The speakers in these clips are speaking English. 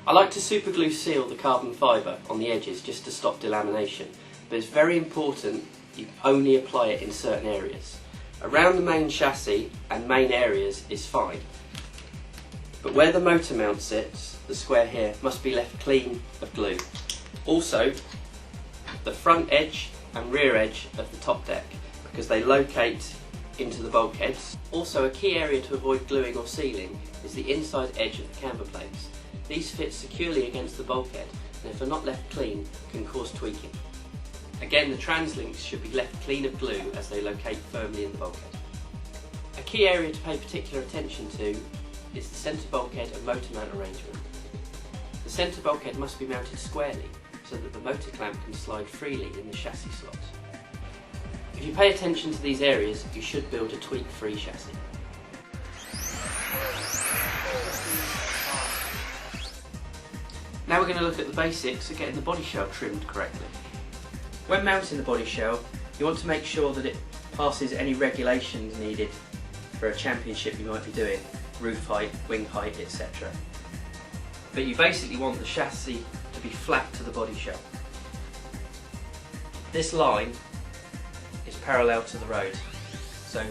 I like to superglue seal the carbon fibre on the edges just to stop delamination, but it's very important you only apply it in certain areas. Around the main chassis and main areas is fine, but where the motor mount sits, the square here, must be left clean of glue. Also, the front edge and rear edge of the top deck, because they locate into the bulkheads. Also, a key area to avoid gluing or sealing is the inside edge of the camber plates. These fit securely against the bulkhead, and if they're not left clean, can cause tweaking. Again, the translinks should be left clean of glue as they locate firmly in the bulkhead. A key area to pay particular attention to is the centre bulkhead and motor mount arrangement. The centre bulkhead must be mounted squarely so that the motor clamp can slide freely in the chassis slot. If you pay attention to these areas, you should build a tweak-free chassis. Now we're going to look at the basics of getting the body shell trimmed correctly. When mounting the body shell, you want to make sure that it passes any regulations needed for a championship you might be doing, roof height, wing height, etc. But you basically want the chassis to be flat to the body shell. This line is parallel to the road, so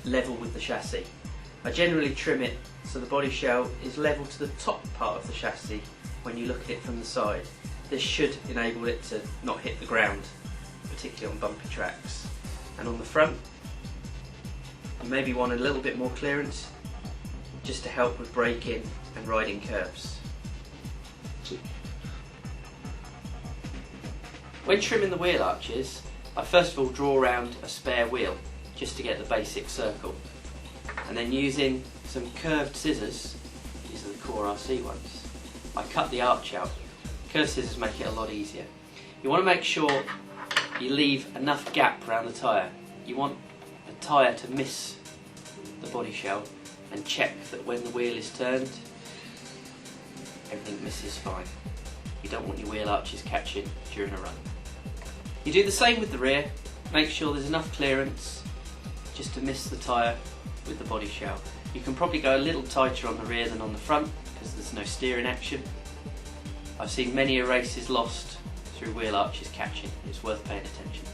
level with the chassis. I generally trim it so the body shell is level to the top part of the chassis when you look at it from the side. This should enable it to not hit the ground, particularly on bumpy tracks. And on the front, you maybe want a little bit more clearance just to help with braking and riding curves. When trimming the wheel arches, I first of all draw around a spare wheel just to get the basic circle, and then using some curved scissors, these are the Core RC ones, I cut the arch out. Curved scissors make it a lot easier. You want to make sure you leave enough gap around the tyre. You want the tyre to miss the body shell, and check that when the wheel is turned, everything misses fine. You don't want your wheel arches catching during a run. You do the same with the rear. Make sure there's enough clearance just to miss the tyre with the body shell. You can probably go a little tighter on the rear than on the front because there's no steering action. I've seen many races lost through wheel arches catching. It's worth paying attention.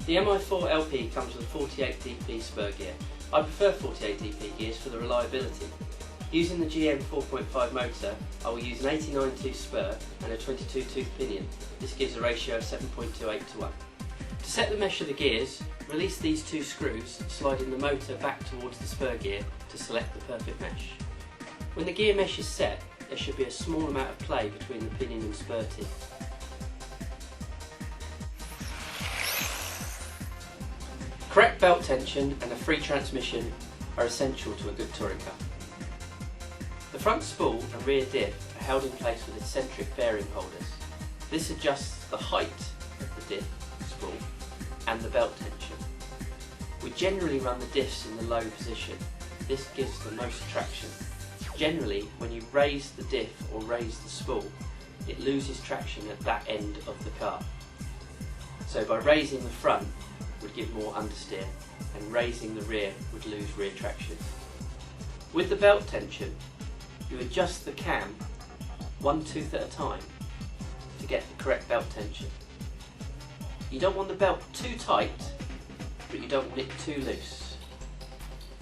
The Mi4 LP comes with a 48 DP spur gear. I prefer 48 DP gears for the reliability. Using the GM 4.5 motor, I will use an 89 spur and a 22 tooth pinion. This gives a ratio of 7.28 to 1. To set the mesh of the gears, release these two screws, sliding the motor back towards the spur gear to select the perfect mesh. When the gear mesh is set, there should be a small amount of play between the pinion and spur teeth. Correct belt tension and a free transmission are essential to a good touring car. The front spool and rear diff are held in place with eccentric bearing holders. This adjusts the height of the diff spool and the belt tension. We generally run the diffs in the low position. This gives the most traction. Generally, when you raise the diff or raise the spool, it loses traction at that end of the car. So by raising the front would give more understeer, and raising the rear would lose rear traction. With the belt tension, you adjust the cam one tooth at a time to get the correct belt tension. You don't want the belt too tight, but you don't want it too loose.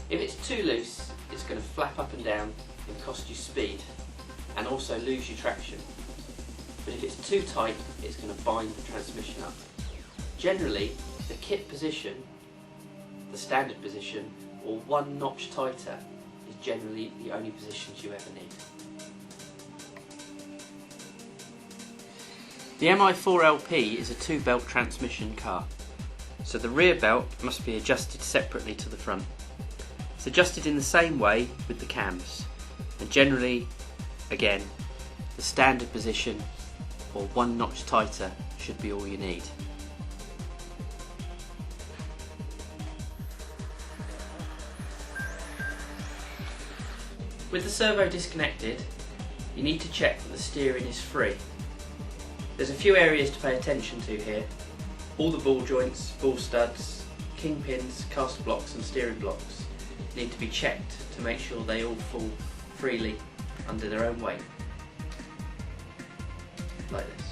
If it's too loose, it's going to flap up and down and cost you speed, and also lose your traction. But if it's too tight, it's going to bind the transmission up. Generally, the kit position, the standard position, or one notch tighter is generally the only positions you ever need. The Mi4 LP is a 2-belt transmission car, so the rear belt must be adjusted separately to the front. It's adjusted in the same way with the cams, and generally, again, the standard position or one notch tighter should be all you need. With the servo disconnected, you need to check that the steering is free. There's a few areas to pay attention to here. All the ball joints, ball studs, kingpins, cast blocks and steering blocks. need to be checked to make sure they all fall freely under their own weight, like this.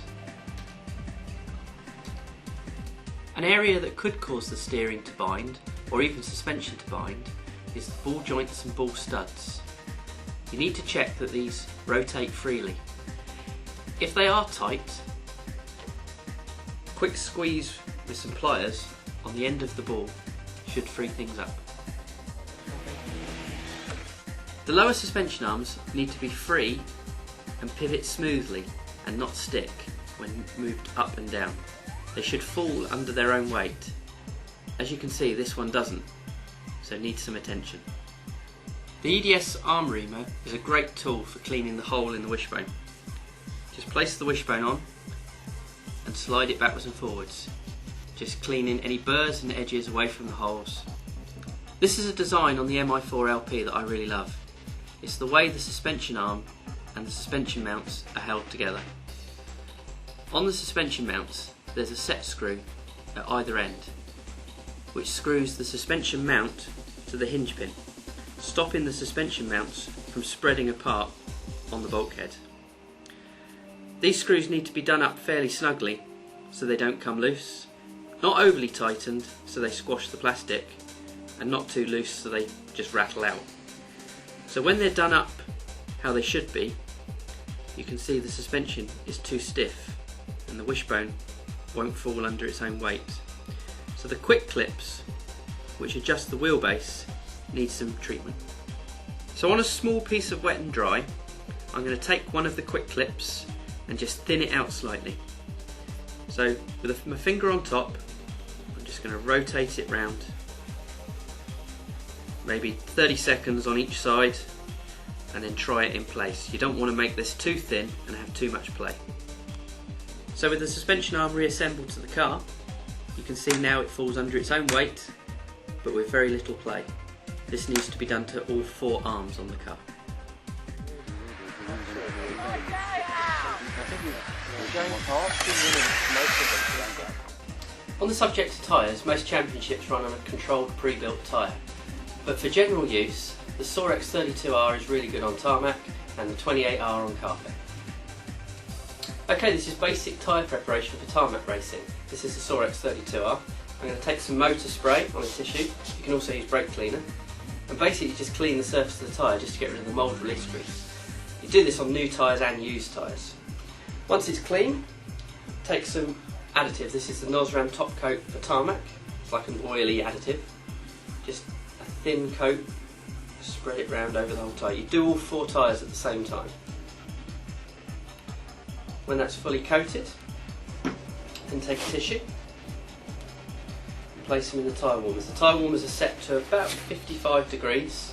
An area that could cause the steering to bind, or even suspension to bind, is the ball joints and ball studs. You need to check that these rotate freely. If they are tight, quick squeeze with some pliers on the end of the ball should free things up. The lower suspension arms need to be free and pivot smoothly and not stick when moved up and down. They should fall under their own weight. As you can see, this one doesn't, so it needs some attention. The EDS arm reamer is a great tool for cleaning the hole in the wishbone. Just place the wishbone on and slide it backwards and forwards, just cleaning any burrs and edges away from the holes. This is a design on the Mi4 LP that I really love. It's the way the suspension arm and the suspension mounts are held together. On the suspension mounts there's a set screw at either end, which screws the suspension mount to the hinge pin, stopping the suspension mounts from spreading apart on the bulkhead. These screws need to be done up fairly snugly so they don't come loose, not overly tightened so they squash the plastic, and not too loose so they just rattle out. So when they're done up how they should be, you can see the suspension is too stiff and the wishbone won't fall under its own weight. So the quick clips, which adjust the wheelbase, need some treatment. So on a small piece of wet and dry, I'm going to take one of the quick clips and just thin it out slightly. So with my finger on top, I'm just going to rotate it round, maybe 30 seconds on each side, and then try it in place. You don't want to make this too thin and have too much play. So with the suspension arm reassembled to the car, you can see now it falls under its own weight, but with very little play. This needs to be done to all four arms on the car. On the subject of tyres, most championships run on a controlled pre-built tyre, but for general use the Sorex 32R is really good on tarmac and the 28R on carpet. Okay, this is basic tyre preparation for tarmac racing. This is the Sorex 32R. I'm going to take some motor spray on a tissue. You can also use brake cleaner, and basically just clean the surface of the tyre just to get rid of the mould release grease. You do this on new tyres and used tyres. Once it's clean, take some additive. This is the Nosram top coat for tarmac. It's like an oily additive. Just a thin coat, spread it round over the whole tyre. You do all four tyres at the same time. When that's fully coated, then take a tissue and place them in the tyre warmers. The tyre warmers are set to about 55 degrees.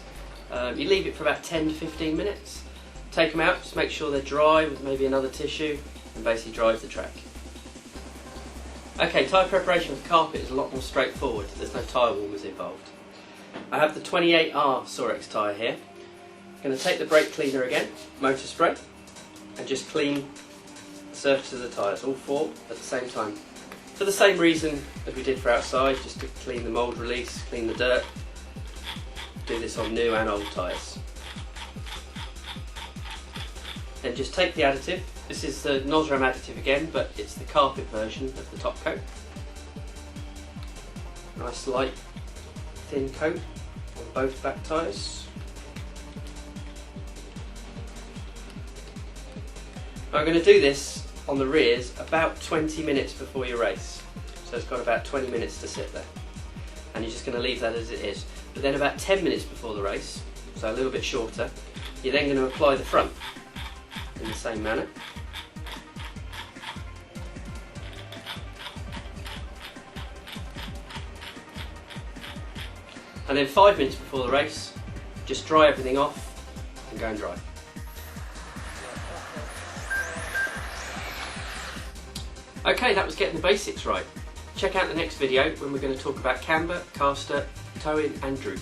You leave it for about 10 to 15 minutes. Take them out, just make sure they're dry with maybe another tissue, and basically drive the track. Okay, tyre preparation for carpet is a lot more straightforward. There's no tyre warmers involved. I have the 28R Sorex tyre here. I'm going to take the brake cleaner again, motor spray, and just clean the surface of the tyres, all four at the same time. For the same reason as we did for outside, just to clean the mould release, clean the dirt. Do this on new and old tyres. Then just take the additive. This is the Nosram additive again, but it's the carpet version of the top coat. Nice light thin coat on both back tyres. I'm going to do this on the rears about 20 minutes before your race. So it's got about 20 minutes to sit there. And you're just going to leave that as it is. But then about 10 minutes before the race, so a little bit shorter, you're then going to apply the front in the same manner. And then 5 minutes before the race, just dry everything off and go and drive. Okay, that was getting the basics right. Check out the next video when we're going to talk about camber, caster, towing and droop.